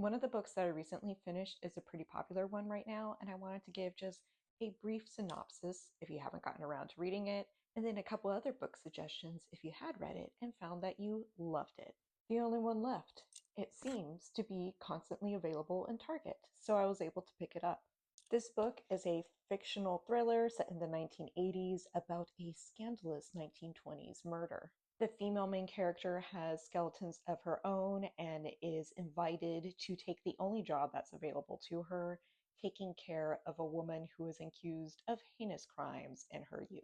One of the books that I recently finished is a pretty popular one right now, and I wanted to give just a brief synopsis if you haven't gotten around to reading it, and then a couple other book suggestions if you had read it and found that you loved it. The Only One Left. It seems to be constantly available in Target, so I was able to pick it up. This book is a fictional thriller set in the 1980s about a scandalous 1920s murder. The female main character has skeletons of her own and is invited to take the only job that's available to her, taking care of a woman who is accused of heinous crimes in her youth.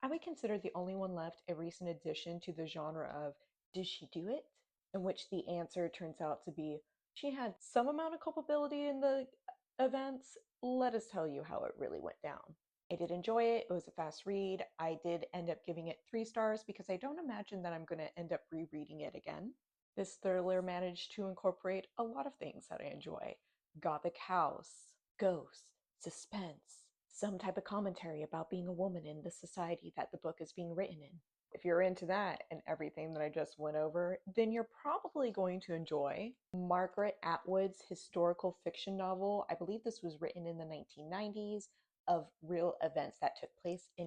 I would consider The Only One Left a recent addition to the genre of Did She Do It? In which the answer turns out to be she had some amount of culpability in the events. Let us tell you how it really went down. I did enjoy it. It was a fast read. I did end up giving it 3 stars because I don't imagine that I'm going to end up rereading it again. This thriller managed to incorporate a lot of things that I enjoy: gothic house, ghosts, suspense, some type of commentary about being a woman in the society that the book is being written in. If you're into that and everything that I just went over, then you're probably going to enjoy Margaret Atwood's historical fiction novel. I believe this was written in the 1990s of real events that took place in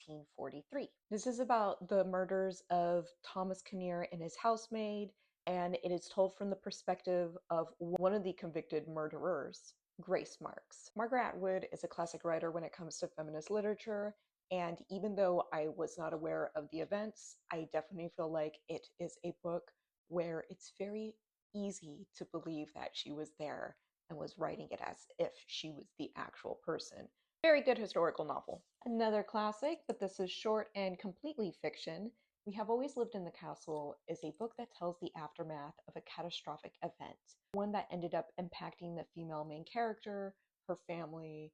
1843. This is about the murders of Thomas Kinnear and his housemaid, and it is told from the perspective of one of the convicted murderers, Grace Marks. Margaret Atwood is a classic writer when it comes to feminist literature, and even though I was not aware of the events, I definitely feel like it is a book where it's very easy to believe that she was there and was writing it as if she was the actual person. Very good historical novel. Another classic, but this is short and completely fiction. We Have Always Lived in the Castle is a book that tells the aftermath of a catastrophic event, one that ended up impacting the female main character, her family,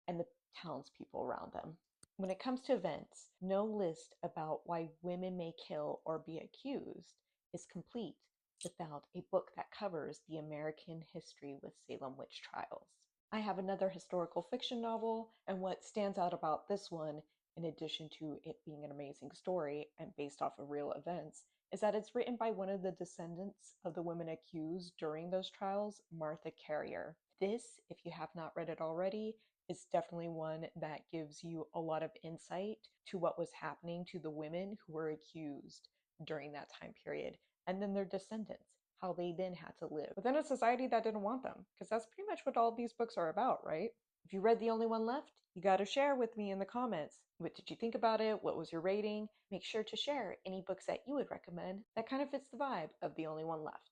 and the townspeople around them. When it comes to events, no list about why women may kill or be accused is complete without a book that covers the American history with Salem witch trials. I have another historical fiction novel, and what stands out about this one, in addition to it being an amazing story and based off of real events, is that it's written by one of the descendants of the women accused during those trials, Martha Carrier. This, if you have not read it already, is definitely one that gives you a lot of insight to what was happening to the women who were accused during that time period, and then their descendants, how they then had to live within a society that didn't want them, because that's pretty much what all these books are about, right? If you read The Only One Left, you got to share with me in the comments. What did you think about it? What was your rating? Make sure to share any books that you would recommend that kind of fits the vibe of The Only One Left.